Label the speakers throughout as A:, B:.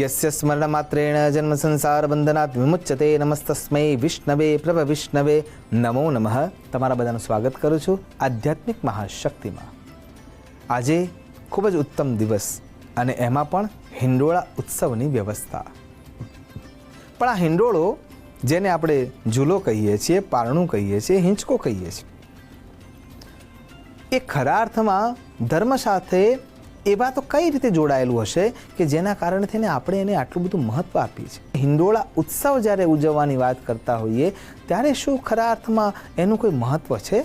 A: यस्य स्मरणमात्रेण जन्म संसार बंधनात् विमुच्यते नमस्तस्मै विष्णवे प्रभ विष्णवे नमो नमः। તમારા બધાનું સ્વાગત કરું છું આધ્યાત્મિક મહાશક્તિમાં। આજે ખૂબ જ ઉત્તમ દિવસ અને એમાં પણ હિંડોળા ઉત્સવની વ્યવસ્થા। પણ આ હિંડોળો જેને આપણે ઝૂલો કહીએ છીએ, પારણું કહીએ છીએ, હિંચકો કહીએ છીએ, એ ખરા અર્થમાં ધર્મ સાથે એવા તો કઈ રીતે જોડાયેલું હશે કે જેના કારણે થઈને આપણે એને આટલું બધું મહત્વ આપીએ છીએ। હિંડોળા ઉત્સવ જ્યારે ઉજવવાની વાત કરતા હોઈએ ત્યારે શું ખરા અર્થમાં એનું કોઈ મહત્વ છે?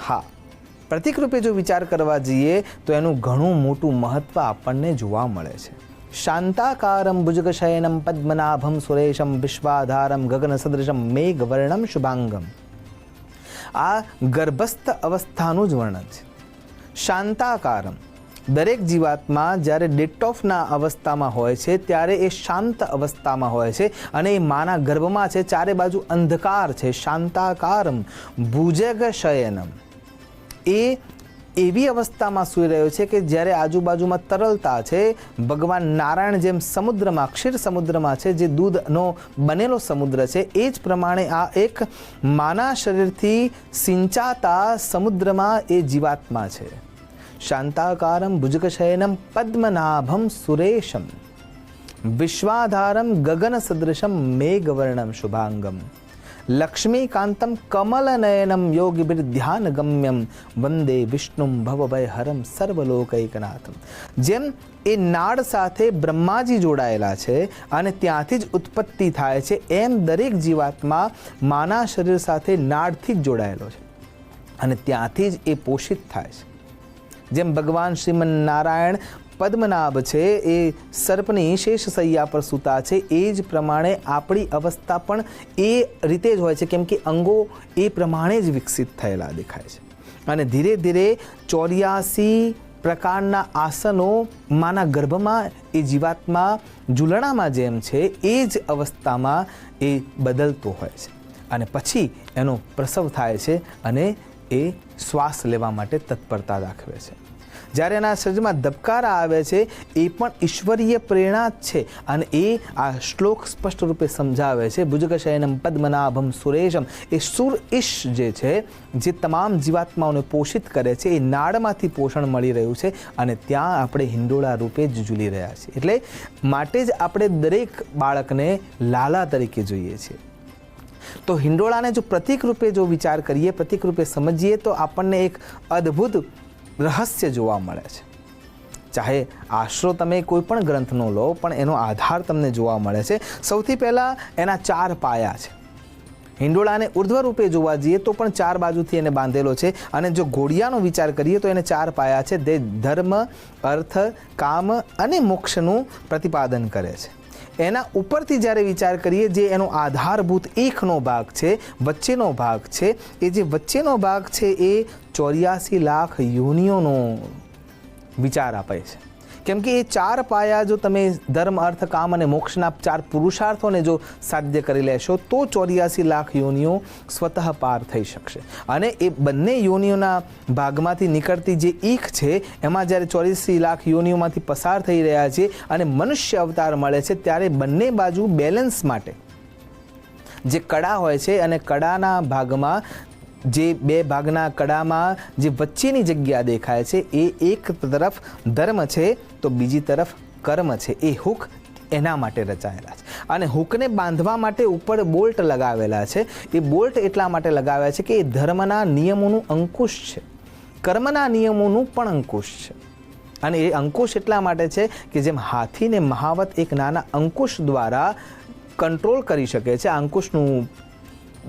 A: હા, પ્રતિક રૂપે જો વિચાર કરવા જઈએ તો એનું ઘણું મોટું મહત્વ આપણને જોવા મળે છે। શાંતાકારમ ભુજગશયનમ પદ્મનાભમ સુરેશમ વિશ્વાધારમ ગગન સદૃશમ મેઘવર્ણમ શુભાંગમ। આ ગર્ભસ્થ અવસ્થાનું જ વર્ણન છે। શાંતાકારમ, દરેક જીવાત્મા જ્યારે ડેટ ઓફના અવસ્થામાં હોય છે ત્યારે એ શાંત અવસ્થામાં હોય છે અને એ માના ગર્ભમાં છે, ચારે બાજુ અંધકાર છે। શાંતાકારમ ભુજગશયનમ, એ એવી અવસ્થામાં સૂઈ રહ્યો છે કે જ્યારે આજુબાજુમાં તરલતા છે। ભગવાન નારાયણ જેમ સમુદ્રમાં, ક્ષીર સમુદ્રમાં છે, જે દૂધનો બનેલો સમુદ્ર છે, એ જ પ્રમાણે આ એક માના શરીરથી સિંચાતા સમુદ્રમાં એ જીવાત્મા છે। શાંતાકારમ ભુજગશયનમ પદ્મનાભમ સુરેશમ વિશ્વાધારમ ગગન સદૃશમ મેઘવર્ણમ શુભાંગમ લક્ષ્મીકાંતમ કમલનયનમ યોગિભિર્ધ્યાન ગમ્યમ વંદે વિષ્ણુમ ભવભયહરમ સર્વલોકૈકનાથમ। જેમ એ નાળ સાથે બ્રહ્માજી જોડાયેલા છે અને ત્યાંથી જ ઉત્પત્તિ થાય છે, એમ દરેક જીવાત્મા માના શરીર સાથે નાળથી જ જોડાયેલો છે અને ત્યાંથી જ એ પોષિત થાય છે। જેમ ભગવાન શ્રીમન નારાયણ પદ્મનાભ છે, એ સર્પની શેષ સૈયા પર સૂતા છે, એ જ પ્રમાણે આપણી અવસ્થા પણ એ રીતે જ હોય છે, કેમ કે અંગો એ પ્રમાણે જ વિકસિત થયેલા દેખાય છે અને ધીરે ધીરે 84 પ્રકારના આસનો માના ગર્ભમાં એ જીવાત્મા ઝૂલણામાં જેમ છે એ જ અવસ્થામાં એ બદલતો હોય છે અને પછી એનો પ્રસવ થાય છે અને એ શ્વાસ લેવા માટે તત્પરતા દાખવે છે। જ્યારે એના શરીરમાં ધબકારા આવે છે એ પણ ઈશ્વરીય પ્રેરણા જ છે અને એ આ શ્લોક સ્પષ્ટ રૂપે સમજાવે છે। ભુજગશયનમ પદ્મનાભમ સુરેશમ, એ સુર ઈશ જે છે, જે તમામ જીવાત્માઓને પોષિત કરે છે, એ નાળમાંથી પોષણ મળી રહ્યું છે અને ત્યાં આપણે હિંડોળા રૂપે જ ઝૂલી રહ્યા છીએ। એટલે માટે જ આપણે દરેક બાળકને લાલા તરીકે જોઈએ છીએ। તો હિંડોળાને જો પ્રતિક રૂપે જો વિચાર કરીએ, પ્રતિક રૂપે સમજીએ તો આપણને એક અદ્ભુત રહસ્ય જોવા મળે છે। ચાહે આશરો તમે કોઈ પણ ગ્રંથનો લો, પણ એનો આધાર તમને જોવા મળે છે। સૌથી પહેલાં એના 4 પાયા છે। હિંડોળાને ઉર્ધ્વ રૂપે જોવા જઈએ તો પણ 4 બાજુથી એને બાંધેલો છે અને જો ઘોડિયાનો વિચાર કરીએ તો એને 4 પાયા છે। તે ધર્મ, અર્થ, કામ અને મોક્ષનું પ્રતિપાદન કરે છે। એના ઉપરથી જ્યારે વિચાર કરીએ, જે એનો આધારભૂત એકનો ભાગ છે, વચ્ચેનો ભાગ છે, એ જે વચ્ચેનો ભાગ છે એ 84 લાખ યોનિઓનો વિચાર આપે છે, કેમ કે એ 4 પાયા જો તમે ધર્મ, અર્થ, કામ અને મોક્ષના 4 પુરુષાર્થોને જો સાધ્ય કરી લેશો તો 84 લાખ યોનિઓ સ્વતઃ પાર થઈ શકશે અને એ બંને યોનિઓના ભાગમાંથી નીકળતી જે ઈખ છે એમાં જ્યારે 84 લાખ યોનિઓમાંથી પસાર થઈ રહ્યા છે અને મનુષ્ય અવતાર મળે છે ત્યારે બંને બાજુ બેલેન્સ માટે જે કડા હોય છે અને કડાના ભાગમાં જે 2 ભાગના કડામાં જે વચ્ચેની જગ્યા દેખાય છે એ એક તરફ ધર્મ છે તો બીજી તરફ કર્મ છે। એ હુક એના માટે રચાયેલા છે અને હુકને બાંધવા માટે ઉપર બોલ્ટ લગાવેલા છે। એ બોલ્ટ એટલા માટે લગાવ્યા છે કે એ ધર્મના નિયમોનું અંકુશ છે, કર્મના નિયમોનું પણ અંકુશ છે અને એ અંકુશ એટલા માટે છે કે જેમ હાથીને મહાવત એક નાના અંકુશ દ્વારા કંટ્રોલ કરી શકે છે, અંકુશનું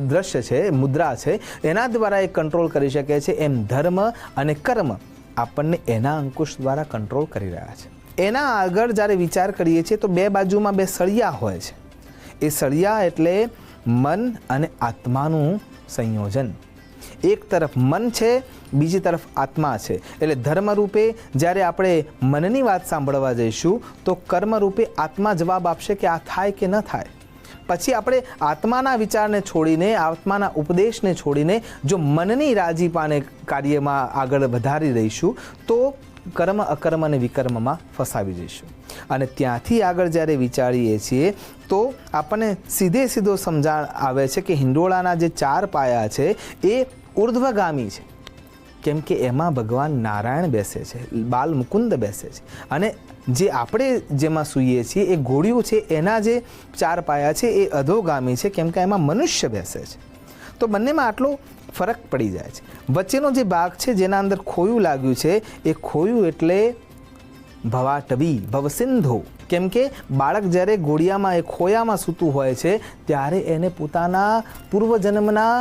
A: દ્રશ્ય છે, મુદ્રા છે, એના દ્વારા એ કંટ્રોલ કરી શકે છે, એમ ધર્મ અને કર્મ આપણને એના અંકુશ દ્વારા કંટ્રોલ કરી રહ્યા છે। એના આગળ જ્યારે વિચાર કરીએ છીએ તો 2 બાજુમાં 2 સળિયા હોય છે। એ સળિયા એટલે મન અને આત્માનું સંયોજન। એક તરફ મન છે, બીજી તરફ આત્મા છે। એટલે ધર્મ રૂપે જ્યારે આપણે મનની વાત સાંભળવા જઈશું તો કર્મ રૂપે આત્મા જવાબ આપશે કે આ થાય કે ન થાય। પછી આપણે આત્માના વિચારને છોડીને, આત્માના ઉપદેશને છોડીને જો મનની રાજીપાને કાર્યમાં આગળ વધારી દઈશું તો કર્મ અકર્મ અને વિકર્મમાં ફસાવી જઈશું. અને ત્યાંથી આગળ જ્યારે વિચારીએ છીએ તો આપણને સીધો સમજાણ આવે છે કે હિંડોળાના જે 4 પાયા છે એ ઉર્ધ્વગામી છે, કેમ કે એમાં ભગવાન નારાયણ બેસે છે, બાલ મુકુંદ બેસે છે. અને જે આપણે જેમાં સૂઈએ છીએ એ ઘોડિયું છે, એના જે 4 પાયા છે એ અધોગામી છે, કેમ કે એમાં મનુષ્ય બેસે છે. તો બંનેમાં આટલો ફરક પડી જાય છે. વચ્ચેનો જે ભાગ છે જેના અંદર ખોયું લાગ્યું છે એ ખોયું એટલે ભવાટવી, ભવસિંધુ. કેમ કે બાળક જ્યારે ઘોડિયામાં એ ખોયામાં સૂતું હોય છે ત્યારે એને પોતાના પૂર્વજન્મના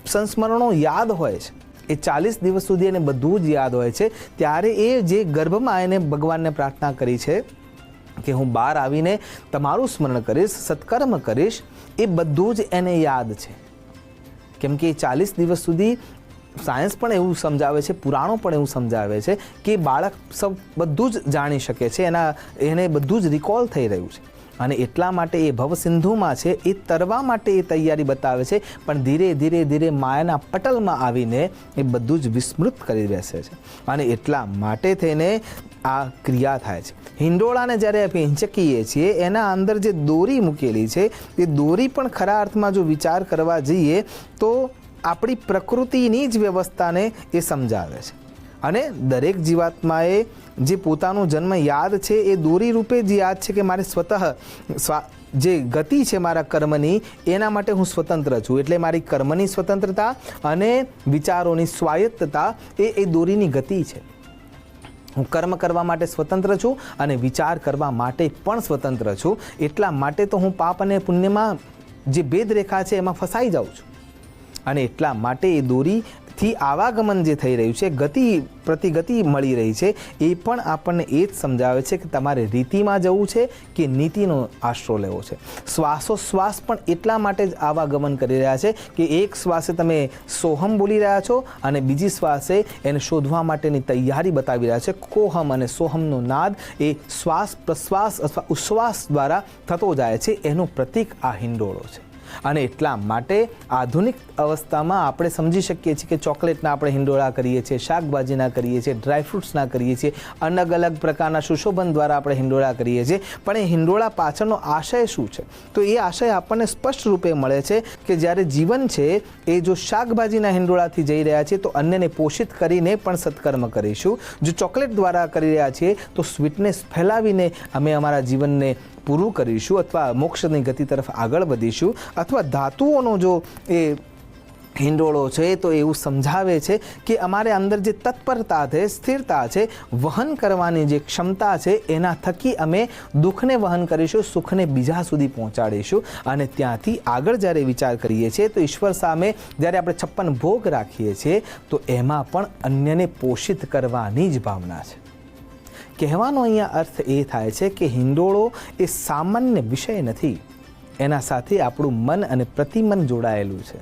A: સંસ્મરણો યાદ હોય છે. એ 40 દિવસ સુધી એને બધું જ યાદ હોય છે. ત્યારે એ જે ગર્ભમાં એને ભગવાનને પ્રાર્થના કરી છે કે હું બહાર આવીને તમારું સ્મરણ કરીશ, સત્કર્મ કરીશ, એ બધું જ એને યાદ છે. કેમ કે 40 દિવસ સુધી સાયન્સ પણ એવું સમજાવે છે, પુરાણો પણ એવું સમજાવે છે કે બાળક બધું જ જાણી શકે છે, એને બધું જ રિકોલ થઈ રહ્યું છે. અને એટલા માટે એ ભવસિંધુમાં છે, એ તરવા માટે એ તૈયારી બતાવે છે, પણ ધીરે ધીરે માયાના પટલમાં આવીને એ બધું જ વિસ્મૃત કરી બેસે છે. અને એટલા માટે થઈને આ ક્રિયા થાય છે. હિંડોળાને જ્યારે આપણે હિંચકીએ છીએ એના અંદર જે દોરી મૂકેલી છે એ દોરી પણ ખરા અર્થમાં જો વિચાર કરવા જઈએ તો આપણી પ્રકૃતિની જ વ્યવસ્થાને એ સમજાવે છે. અને દરેક જીવાત્માએ જે પોતાનો જન્મ યાદ છે એ દોરી રૂપે જ યાદ છે કે મારે જે ગતિ છે મારા કર્મની એના માટે હું સ્વતંત્ર છું. એટલે મારી કર્મની સ્વતંત્રતા અને વિચારોની સ્વાયત્તતા એ દોરીની ગતિ છે. હું કર્મ કરવા માટે સ્વતંત્ર છું અને વિચાર કરવા માટે પણ સ્વતંત્ર છું. એટલા માટે તો હું પાપ અને પુણ્યમાં જે ભેદરેખા છે એમાં ફસાઈ જાઉં છું. અને એટલા માટે એ દોરીથી આવાગમન જે થઈ રહ્યું છે, ગતિ પ્રતિગતિ મળી રહી છે, એ પણ આપણને એ જ સમજાવે છે કે તમારે રીતિમાં જવું છે કે નીતિનો આશરો લેવો છે. શ્વાસોશ્વાસ પણ એટલા માટે જ આવાગમન કરી રહ્યા છે કે એક શ્વાસે તમે સોહમ બોલી રહ્યા છો અને બીજી શ્વાસે એને શોધવા માટેની તૈયારી બતાવી રહ્યા છે. કોહમ અને સોહમનો નાદ એ શ્વાસ પ્રશ્વાસ અથવા ઉશ્વાસ દ્વારા થતો જાય છે. એનું પ્રતીક આ હિંડોળો છે. અને એટલા માટે આધુનિક અવસ્થામાં આપણે સમજી શકીએ છીએ કે ચોકલેટના આપણે હિંડોળા કરીએ છીએ, શાકભાજીના કરીએ છીએ, ડ્રાયફ્રૂટ્સના કરીએ છીએ, અલગ અલગ પ્રકારના સુશોભન દ્વારા આપણે હિંડોળા કરીએ છીએ. પણ એ હિંડોળા પાછળનો આશય શું છે? તો એ આશય આપણને સ્પષ્ટ રૂપે મળે છે કે જ્યારે જીવન છે એ જો શાકભાજીના હિંડોળાથી જઈ રહ્યા છે તો અન્યને પોષિત કરીને પણ સત્કર્મ કરીશું. જો ચોકલેટ દ્વારા કરી રહ્યા છીએ તો સ્વીટનેસ ફેલાવીને અમે અમારા જીવનને પૂરું કરીશું અથવા મોક્ષની ગતિ તરફ આગળ વધીશું. અથવા ધાતુઓનો જો એ હિંડોળો છે તો એવું સમજાવે છે કે અમારે અંદર જે તત્પરતા છે, સ્થિરતા છે, વહન કરવાની જે ક્ષમતા છે, એના થકી અમે દુઃખને વહન કરીશું, સુખને બીજા સુધી પહોંચાડીશું. અને ત્યાંથી આગળ જ્યારે વિચાર કરીએ છીએ તો ઈશ્વર સામે જ્યારે આપણે 56 ભોગ રાખીએ છીએ તો એમાં પણ અન્યને પોષિત કરવાની જ ભાવના છે. કહેવાનો અહીંયા અર્થ એ થાય છે કે હિંડોળો એ સામાન્ય વિષય નથી. એના સાથે આપણું મન અને પ્રતિમન જોડાયેલું છે.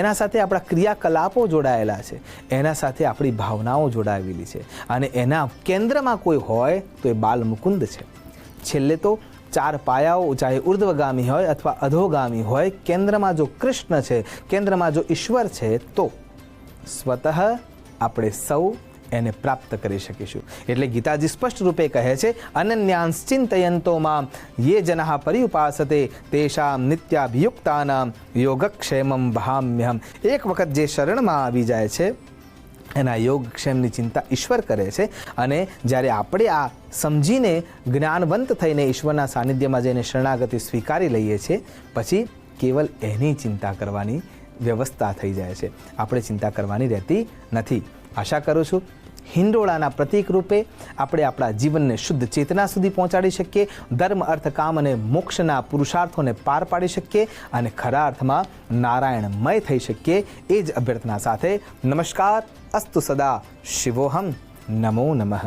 A: એના સાથે આપણા ક્રિયાકલાપો જોડાયેલા છે. એના સાથે આપણી ભાવનાઓ જોડાયેલી છે. અને એના કેન્દ્રમાં કોઈ હોય તો એ બાલ મુકુંદ છે. છેલ્લે તો 4 પાયાઓ ચાહે ઉર્ધ્વગામી હોય અથવા અધોગામી હોય, કેન્દ્રમાં જો કૃષ્ણ છે, કેન્દ્રમાં જો ઈશ્વર છે તો સ્વતઃ આપણે સૌ એને પ્રાપ્ત કરી શકીશું. એટલે ગીતાજી સ્પષ્ટ રૂપે કહે છે અનન્યાંશ્ચિંતયંતો મામ યે જનઃ પર્યુપાસતે તેષામ નિત્યાભિયુક્તાનામ યોગક્ષેમમ વહામ્યહમ. એક વખત જે શરણમાં આવી જાય છે એના યોગક્ષેમની ચિંતા ઈશ્વર કરે છે. અને જ્યારે આપણે આ સમજીને જ્ઞાનવંત થઈને ઈશ્વરના સાનિધ્યમાં જઈને શરણાગતિ સ્વીકારી લઈએ છીએ પછી કેવલ એની ચિંતા કરવાની વ્યવસ્થા થઈ જાય છે. આપણે ચિંતા કરવાની રહેતી નથી. આશા કરું છું હિંડોળાના પ્રતીક રૂપે આપણે આપણા જીવનને શુદ્ધ ચેતના સુધી પહોંચાડી શકીએ, ધર્મ અર્થ કામ અને મોક્ષના પુરુષાર્થોને પાર પાડી શકીએ અને ખરા અર્થમાં નારાયણમય થઈ શકીએ. એ જ અભ્યર્થના સાથે નમસ્કાર. અસ્તુ સદા શિવોહમ. નમો નમઃ.